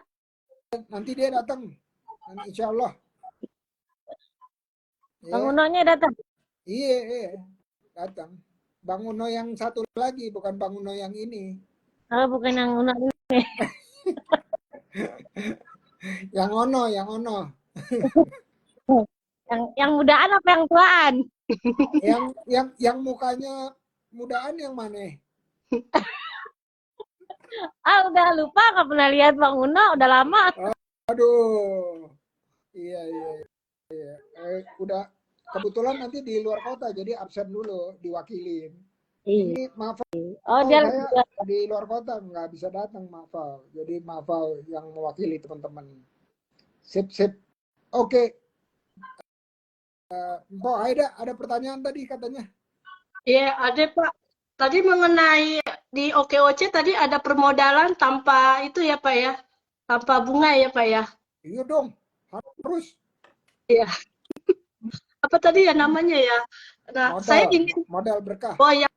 Nanti dia datang. Insya Allah. Bang Unonya datang. Iya, datang. Bang Uno yang satu lagi, bukan Bang Uno yang ini. Oh, bukan yang Uno ini. Yang Ono. Yang mudaan apa yang tuaan? yang mukanya mudaan yang mana? Udah lupa, nggak pernah lihat Bang Uno, udah lama. Aduh. Iya. Udah kebetulan nanti di luar kota, jadi absen dulu, diwakilin. Ini maaf, Dia saya di luar kota nggak bisa datang, maaf. Jadi maaf yang mewakili teman-teman. Sip. Oke. Mbak Aida, ada pertanyaan tadi katanya? Iya, ada Pak. Tadi mengenai di OKOC tadi ada permodalan tanpa itu ya Pak ya? Tanpa bunga ya Pak ya? Iya dong, harus. Iya. Apa tadi ya namanya ya? Nah, saya ingin modal berkah. Oh ya,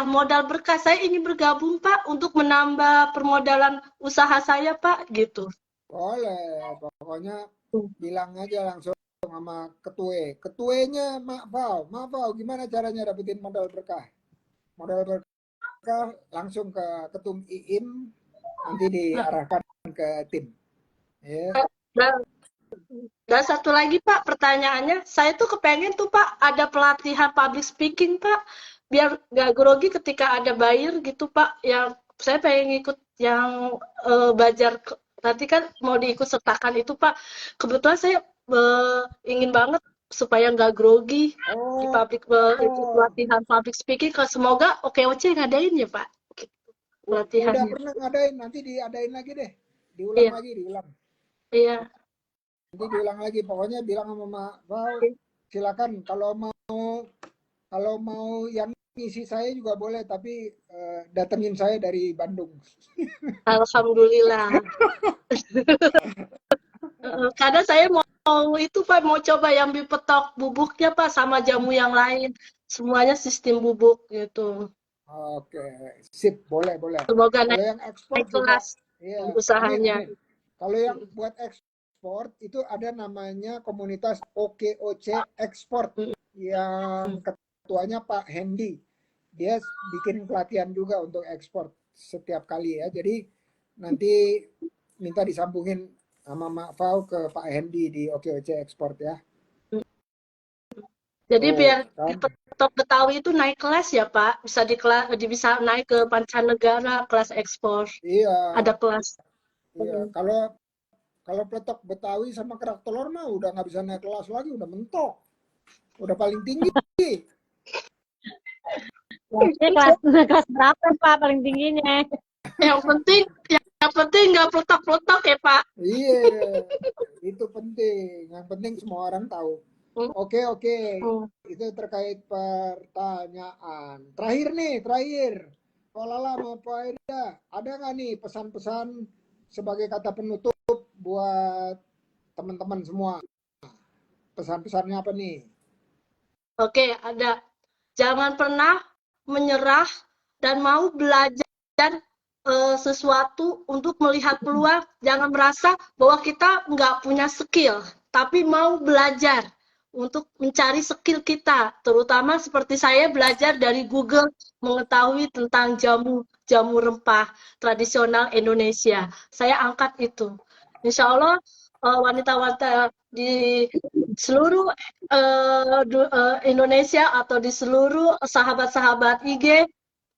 modal berkah. Saya ingin bergabung Pak untuk menambah permodalan usaha saya Pak, gitu. Boleh, pokoknya bilang aja langsung sama ketuenya Mak Pau, gimana caranya dapetin modal berkah? Modal berkah langsung ke ketum IIM, nanti diarahkan ke tim. Yeah. Dan satu lagi Pak, pertanyaannya, saya tuh kepengen tuh Pak ada pelatihan public speaking Pak, biar gak grogi ketika ada buyer gitu Pak. Yang saya pengen ikut yang belajar nanti kan mau diikut sertakan itu Pak. Kebetulan saya ingin banget supaya nggak grogi di public ikut pelatihan public speaking. Semoga OKOC ngadain ya Pak. Pelatihannya. Udah pernah ngadain, nanti diadain lagi deh. Diulang. Iya. Nanti diulang lagi, pokoknya bilang sama Mak Pau, silakan kalau mau yang ngisi saya juga boleh, tapi datengin saya dari Bandung. Alhamdulillah. Karena saya mau itu Pak, mau coba yang dipetok bubuknya Pak sama jamu yang lain. Semuanya sistem bubuk gitu. Oke, sip, boleh. Semoga kalau yang ekspor kelas usahanya. Amin. Kalau yang buat ekspor itu ada namanya komunitas OKOC Ekspor yang ketuanya Pak Hendy. Dia bikin pelatihan juga untuk ekspor setiap kali ya. Jadi nanti minta disambungin sama Mak Pau ke Pak Hendy di OKOC Ekspor ya. Jadi biar di petok Betawi itu naik kelas ya Pak, bisa naik ke mancanegara kelas ekspor. Iya. Ada kelas. Iya. Kalau petok Betawi sama kerak telur mah udah nggak bisa naik kelas lagi, udah mentok, udah paling tinggi. Kelas berapa Pak paling tingginya? Yang penting nggak peletok-peletok ya Pak. Iya, itu penting. Yang penting semua orang tahu. Oke. Itu terkait pertanyaan. Terakhir. Polala mau Pak Aida, ada nggak nih pesan-pesan sebagai kata penutup buat teman-teman semua? Pesan-pesannya apa nih? Oke, ada. Jangan pernah menyerah dan mau belajar sesuatu untuk melihat peluang. Jangan merasa bahwa kita nggak punya skill, tapi mau belajar untuk mencari skill kita. Terutama seperti saya belajar dari Google mengetahui tentang jamu rempah tradisional Indonesia. Saya angkat itu. Insya Allah wanita-wanita di seluruh Indonesia atau di seluruh sahabat-sahabat IG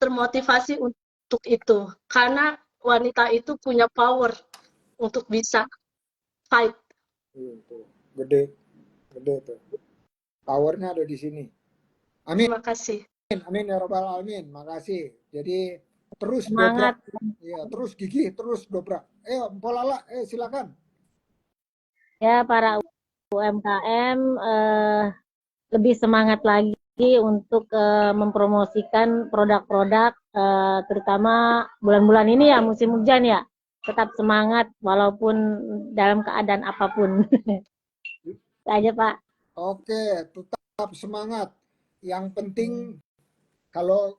termotivasi untuk itu. Karena wanita itu punya power untuk bisa fight. Gede tuh. Powernya ada di sini. Amin. Terima kasih. Amin ya robbal alamin. Makasih. Jadi terus Semangat. dobrak. Ya, terus gigih, terus dobrak. Mpok Lala, silakan. Ya, para UMKM lebih semangat lagi untuk mempromosikan produk-produk, terutama bulan-bulan ini ya, musim hujan ya. Tetap semangat walaupun dalam keadaan apapun. Itu aja, Pak. Oke, tetap semangat. Yang penting kalau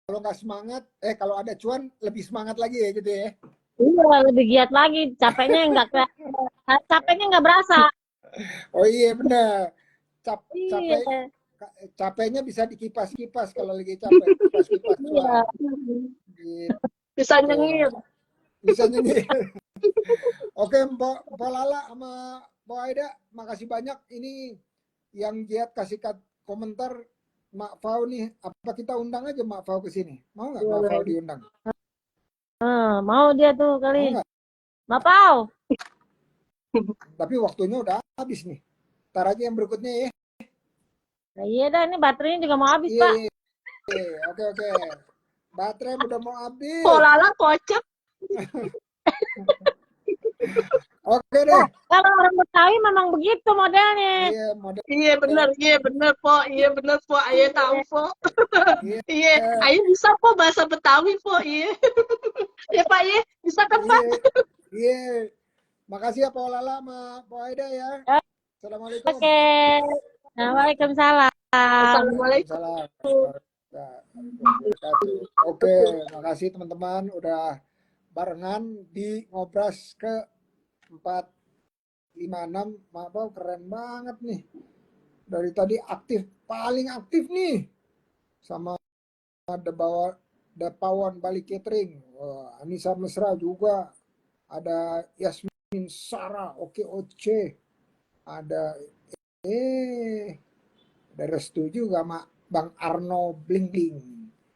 kalau nggak semangat, kalau ada cuan lebih semangat lagi ya gitu ya. Iya, lebih giat lagi. Capeknya nggak berasa. Oh iya benar. Capek Iya, capeknya bisa dikipas-kipas kalau lagi capek, kipas-kipas iya. cuan. Gitu. Bisa nyengir. Bisa nyengir. Oke, Mbak Lala sama Mbak Aida, makasih banyak. Ini yang giat kasih komentar Mak Fau nih. Apa kita undang aja Mak Fau ke sini? Mau nggak Mak Fau diundang? Mau dia tuh Mau kali. nggak? Mapau. Tapi waktunya udah habis nih. Ntar aja yang berikutnya ya. Nah, iya dah, ini baterainya juga mau habis, Iya, Pak. iya. Oke. Baterai udah mau habis. Polala kocak. Oke deh. Kalau orang Betawi memang begitu modelnya. Iya, model. Iya bener po, Aye tahu po. Iya, Aye bisa po bahasa Betawi po, iya. Ya Pak, iya, bisa kan Pak? Iya. Makasih ya Pak Lala sama Pak Aida ya. Assalamualaikum. Oke. Waalaikumsalam. Assalamualaikum. Oke, makasih teman-teman udah barengan di Ngobras ke 456. Maaf, keren banget nih. Dari tadi paling aktif nih. Sama Depawan Bali Catering. Anissa Mesra juga. Ada Yasmin Sarah, Oce. Ada Restu juga sama Bang Arno Bling Bling.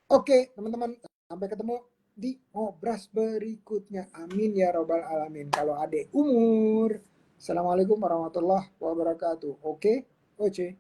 Oke, teman-teman, sampai ketemu di Ngobras berikutnya. Amin ya robbal alamin. Kalau adek umur. Assalamualaikum warahmatullahi wabarakatuh. Oke, Oce.